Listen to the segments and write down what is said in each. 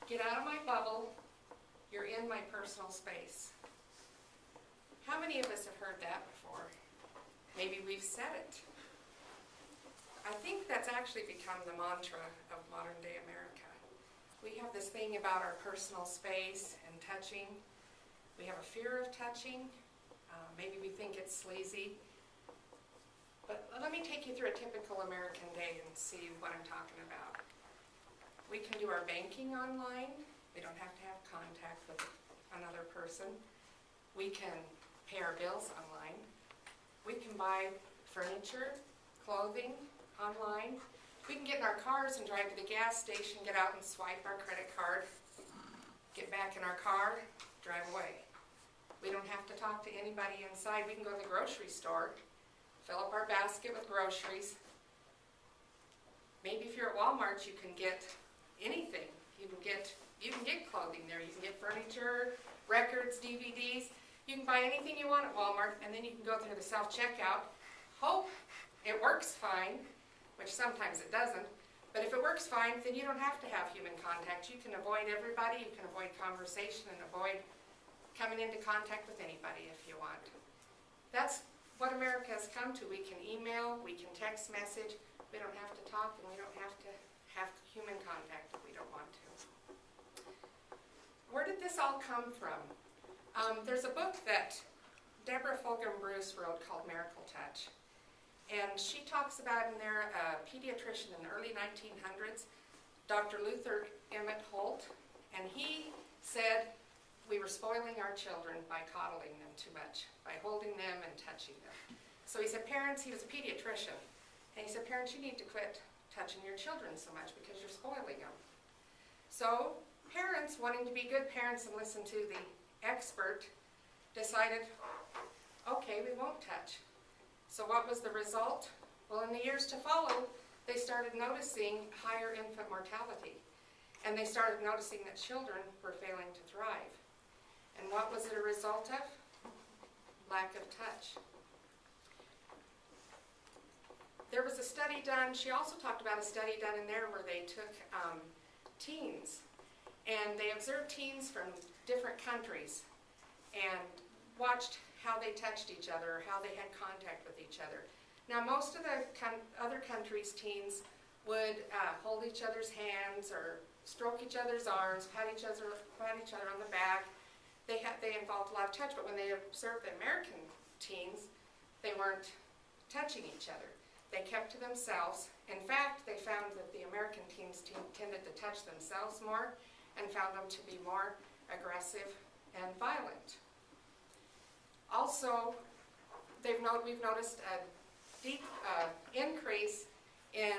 Get out of my bubble. You're in my personal space. How many of us have heard that before? Maybe we've said it. I think that's actually become the mantra of modern day America. We have this thing about our personal space and touching. We have a fear of touching. Maybe we think it's sleazy. But let me take you through a typical American day and see what I'm talking about. We can do our banking online. We don't have to have contact with another person. We can pay our bills online. We can buy furniture, clothing online. We can get in our cars and drive to the gas station, get out and swipe our credit card, get back in our car, drive away. We don't have to talk to anybody inside. We can go to the grocery store, fill up our basket with groceries. Maybe if you're at Walmart, you can get anything. You can get clothing there. You can get furniture, records, DVDs. You can buy anything you want at Walmart, and then you can go through the self-checkout. Hope it works fine, which sometimes it doesn't. But if it works fine, then you don't have to have human contact. You can avoid everybody. You can avoid conversation and avoid coming into contact with anybody if you want. That's what America has come to. We can email, we can text message. We don't have to talk, and we don't have to have human contact if we don't want to. Where did this all come from? There's a book that Deborah Fulgham Bruce wrote called Miracle Touch. And she talks about in there a pediatrician in the early 1900s, Dr. Luther Emmett Holt, and he said we were spoiling our children by coddling them too much, by holding them and touching them. So he said, parents, he was a pediatrician, and he said, parents, you need to quit touching your children so much because you're spoiling them. So parents, wanting to be good parents and listen to the expert, decided, okay, we won't touch. So what was the result? Well, in the years to follow, they started noticing higher infant mortality. And they started noticing that children were failing to thrive. And what was it a result of? Lack of touch. There was a study done, she also talked about a study done in there where they took teens, and they observed teens from different countries and watched how they touched each other, or how they had contact with each other. Now, most of the other countries' teens would hold each other's hands or stroke each other's arms, pat each other on the back. They involved a lot of touch, but when they observed the American teens, they weren't touching each other. They kept to themselves. In fact, they found that the American teens tended to touch themselves more and found them to be more aggressive and violent. Also, we've noticed a deep increase in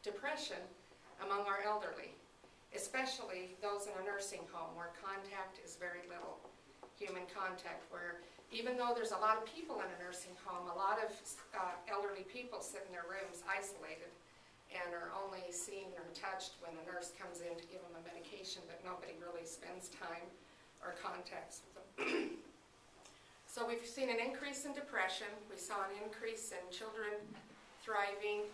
depression among our elderly, especially those in a nursing home where contact is very little, human contact, where even though there's a lot of people in a nursing home, a lot of elderly people sit in their rooms isolated and are only seen or touched when the nurse comes in to give them a medication, but nobody really spends time or contacts with them. So we've seen an increase in depression. We saw an increase in children thriving.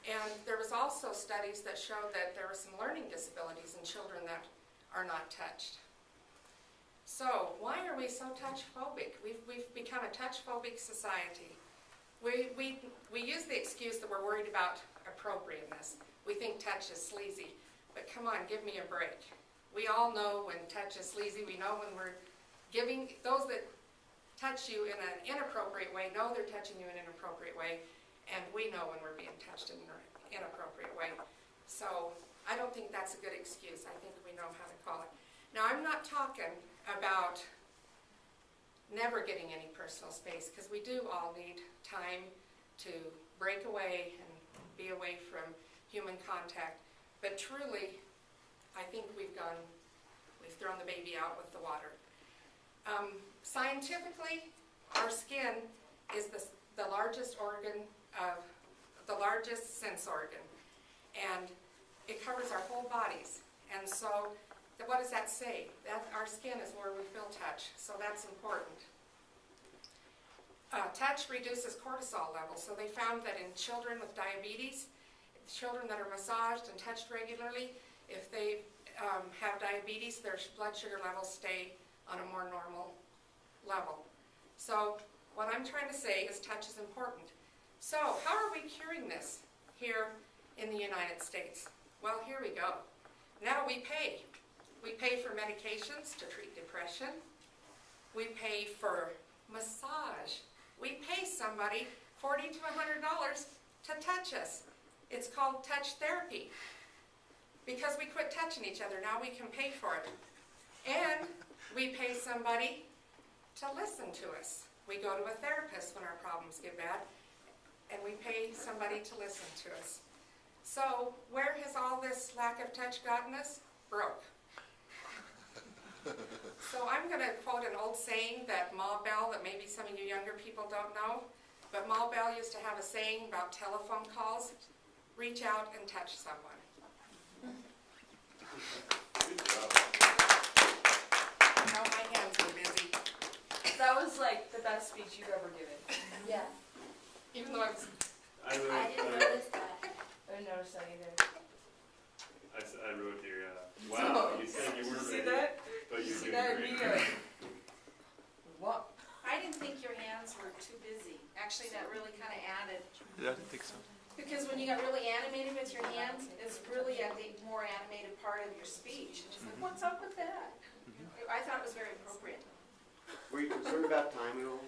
And there was also studies that showed that there were some learning disabilities in children that are not touched. So why are we so touch-phobic? We've become a touch-phobic society. We use the excuse that we're worried about appropriateness. We think touch is sleazy. But come on, give me a break. We all know when touch is sleazy. We know when we're giving those that touch you in an inappropriate way, know they're touching you in an inappropriate way, and we know when we're being touched in an inappropriate way. So I don't think that's a good excuse. I think we know how to call it. Now, I'm not talking about never getting any personal space, because we do all need time to break away and be away from human contact. But truly, I think we've thrown the baby out with the water. Scientifically, our skin is the largest sense organ, and it covers our whole bodies. And so, what does that say? That our skin is where we feel touch, so that's important. Touch reduces cortisol levels, so they found that in children with diabetes, children that are massaged and touched regularly, if they have diabetes, their blood sugar levels stay on a more normal level. So what I'm trying to say is touch is important. So how are we curing this here in the United States? Well, here we go. Now we pay. We pay for medications to treat depression. We pay for massage. We pay somebody $40 to $100 to touch us. It's called touch therapy. Because we quit touching each other, now we can pay for it. And we pay somebody to listen to us. We go to a therapist when our problems get bad, and we pay somebody to listen to us. So where has all this lack of touch gotten us? Broke. So I'm going to quote an old saying that Ma Bell, that maybe some of you younger people don't know, but Ma Bell used to have a saying about telephone calls: reach out and touch someone. Good job. Now my hands were busy. That was like the best speech you've ever given. Yeah. Even though I was, I didn't notice that. I didn't notice that either. I wrote here, wow, you said you weren't See ready, that? but you're See doing that? great. What? I didn't think your hands were too busy. Actually, that really kind of added, Yeah, I didn't think so. because when you got really animated with your hands, it's really, I think, more animated part of your speech. And it's like, what's up with that? I thought it was very appropriate. Were you concerned about time at all?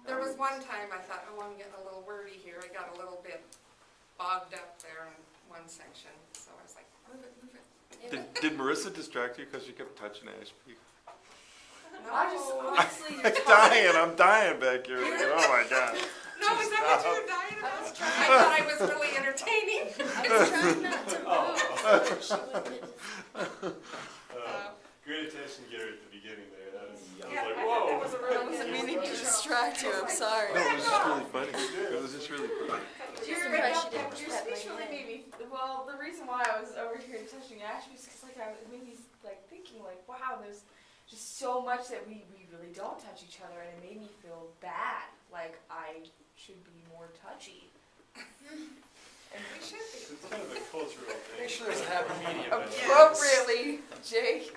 there was one time I thought, oh, I'm getting a little wordy here. I got a little bit bogged up there in one section, so I was like, move it, move it. Did Marissa distract you because you kept touching Ashby? I just honestly, you're I'm dying back here. Oh my God. No, is that what you were dying about? I thought I was really entertaining. I was trying not to move so that she wouldn't Great attention getter at the beginning there. That was, I was Yeah, like, I thought whoa. that was a really I wasn't good meaning to intro. distract you, I'm sorry. No, it was just really funny. It was just really funny. Just surprised she didn't Your pet my speech really hand. made me, well, the reason why I was over here touching Ashby is because it made me like thinking like, wow, there's just so much that we really don't touch each other, and it made me feel bad, like I should be more touchy. We should be. It's kind of a cultural thing. Make sure there's a happy medium. Appropriately, Jake.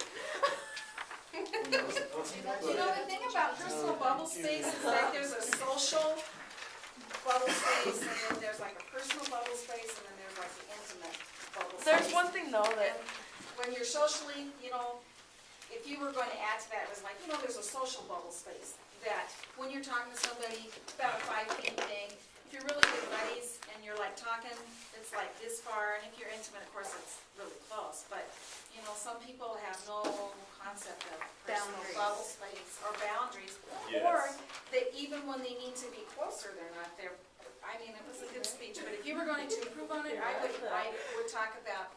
You know, the thing about personal bubble space is that there's a social bubble space, and then there's like a personal bubble space, and then there's like the intimate bubble space. There's one thing though And that, when you're socially, you know, if you were going to add to that, it was like, you know, there's a social bubble space that when you're talking to somebody about a 5 feet thing, if you're really good buddies and you're like talking, it's like this far, and if you're intimate, of course, it's really close, but, you know, some people have no concept of personal Boundaries. bubble space or boundaries, Yes. or that even when they need to be closer, they're not there. I mean, it was a good speech, but if you were going to improve on it, I would talk about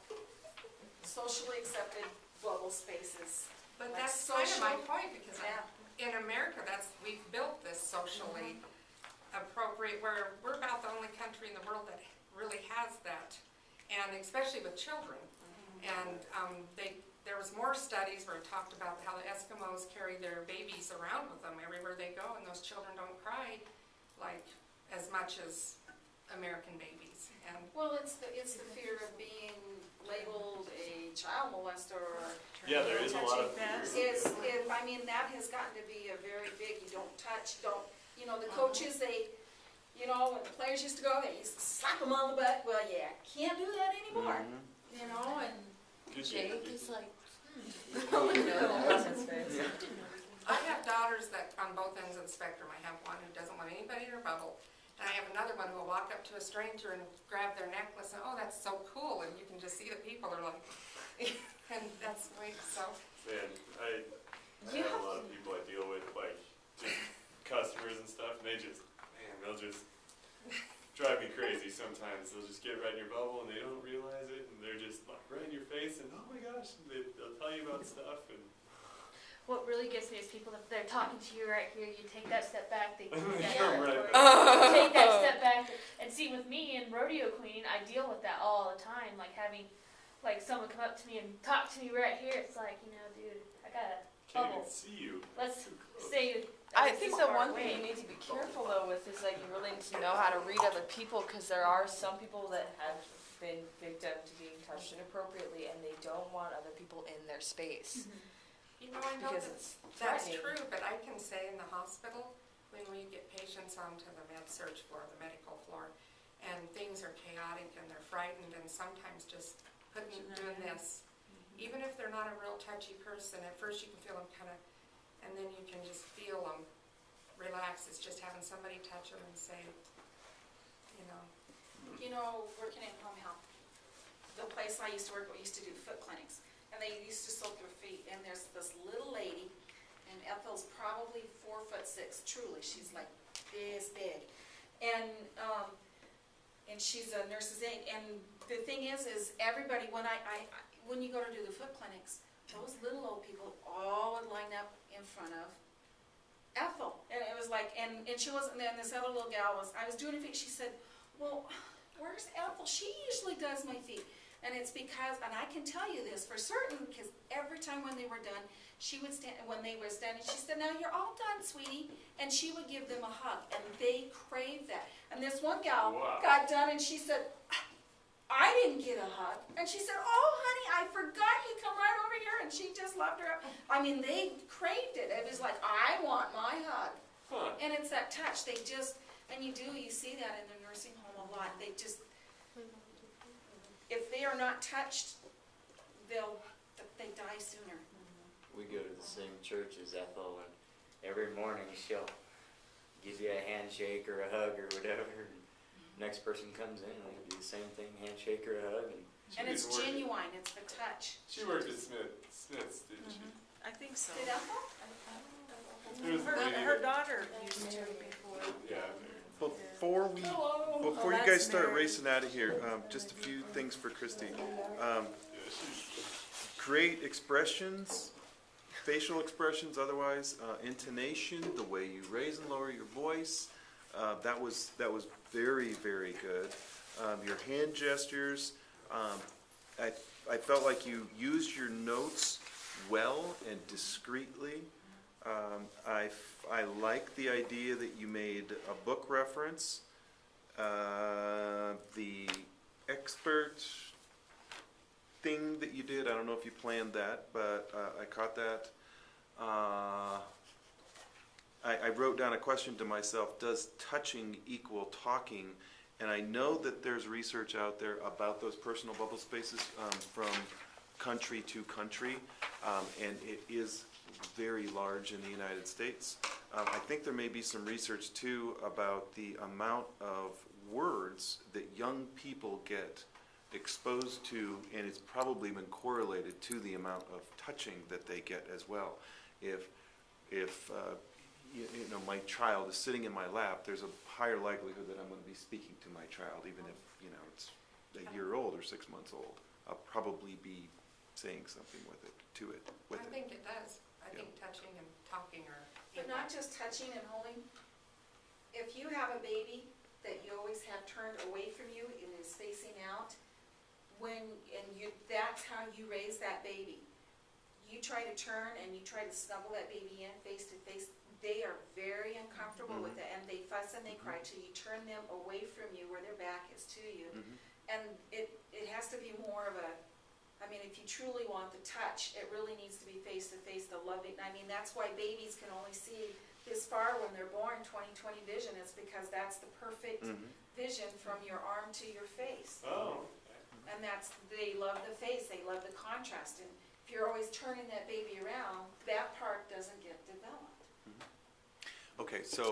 socially accepted bubble spaces. But Like that's kind of my social- point, because Yeah. in America, we've built this socially appropriate, where we're about the only country in the world that really has that, and especially with children. And there was more studies where it talked about how the Eskimos carry their babies around with them everywhere they go, and those children don't cry like as much as American babies. And Well, it's the fear of being labeled a child molester or. Yeah, there is a lot of I mean, that has gotten to be a very big, you don't touch, don't, you know, the coaches, you know, when the players used to go, they used to slap them on the butt. Well, yeah, can't do that anymore, you know, and Good Jake job. is like, I have daughters that on both ends of the spectrum. I have one who doesn't want anybody in her bubble, and I have another one who will walk up to a stranger and grab their necklace and, oh, that's so cool, and you can just see that people are like, and that's the way, so. Man, I have a lot of people I deal with, like, just customers and stuff, and they just, man, they'll just drive me crazy sometimes. They'll just get right in your bubble, and they don't realize it, and they're just, like, right in your face, and oh my gosh, they'll tell you about stuff, and What really gets me is people, if they're talking to you right here, you take that step back, they come yeah, right back. take that step back. And see, with me and Rodeo Queen, I deal with that all the time, like having like someone come up to me and talk to me right here. It's like, you know, dude, I got a Can't bubble. even see you. Let's Too close. stay. I this think far the one away. thing you need to be careful though with is like you really need to know how to read other people, because there are some people that have been victim to being touched inappropriately and they don't don't want other people in their space. You know, I know Because that's, it's that's threatening. true, but I can say in the hospital, when we get patients onto the med surg floor, the medical floor, and things are chaotic and they're frightened and sometimes just doing this, even if they're not a real touchy person, at first you can feel them kind of, and then you can just feel them relax. It's just having somebody touch them and say, you know. You know, working in home health, the place I used to work, we used to do foot clinics, and they used to soak their feet, and there's this little lady, and Ethel's probably 4'6", truly, she's like this big, and she's a nurse's aide, and the thing is everybody, when you go to do the foot clinics, those little old people all would line up in front of Ethel, and it was like, and she wasn't, and then this other little gal I was doing her feet, she said, well, where's Ethel? She usually does my feet. And it's because, and I can tell you this for certain, because every time when they were done, she would stand, when they were standing, she said, now you're all done, sweetie. And she would give them a hug, and they craved that. And this one gal got done, and she said, I didn't get a hug. And she said, oh, honey, I forgot you come right over here. And she just loved her. I mean, they craved it. It was like, I want my hug. Huh. And it's that touch. They just, and you see that in the nursing home a lot. They just, if they are not touched, they die sooner. We go to the same church as Ethel, and every morning she'll give you a handshake or a hug or whatever. And next person comes in and they do the same thing, handshake or a hug. And it's genuine, it's the touch. She worked at Smith's, didn't she? I think so. Did Ethel? There was a lady Her that- daughter used to before. Yeah. Before you that's guys start Mary. racing out of here, just a few things for Christy. Yeah, she's Create expressions, facial expressions, otherwise, intonation, the way you raise and lower your voice. That was very, very good. Your hand gestures. I felt like you used your notes well and discreetly. I like the idea that you made a book reference. The expert thing that you did, I don't know if you planned that, but I caught that. I wrote down a question to myself, does touching equal talking? And I know that there's research out there about those personal bubble spaces from country to country, and it is very large in the United States. I think there may be some research too about the amount of words that young people get exposed to, and it's probably been correlated to the amount of touching that they get as well. If you know, my child is sitting in my lap, there's a higher likelihood that I'm going to be speaking to my child, even if, you know, it's a year old or 6 months old. I'll probably be saying something with it, to it, with I it. think it does. I think touching and talking are But not just touching and holding. If you have a baby that you always have turned away from you and is facing out, that's how you raise that baby. You try to turn and you try to snuggle that baby in face to face, they are very uncomfortable with it, and they fuss and they cry till you turn them away from you where their back is to you. And it has to be more of a, I mean, if you truly want the touch, it really needs to be face to face, the loving. I mean, that's why babies can only see this far when they're born, 20/20 vision, is because that's the perfect vision from your arm to your face. Oh. And they love the face, they love the contrast, and if you're always turning that baby around, that part doesn't get developed. Okay, so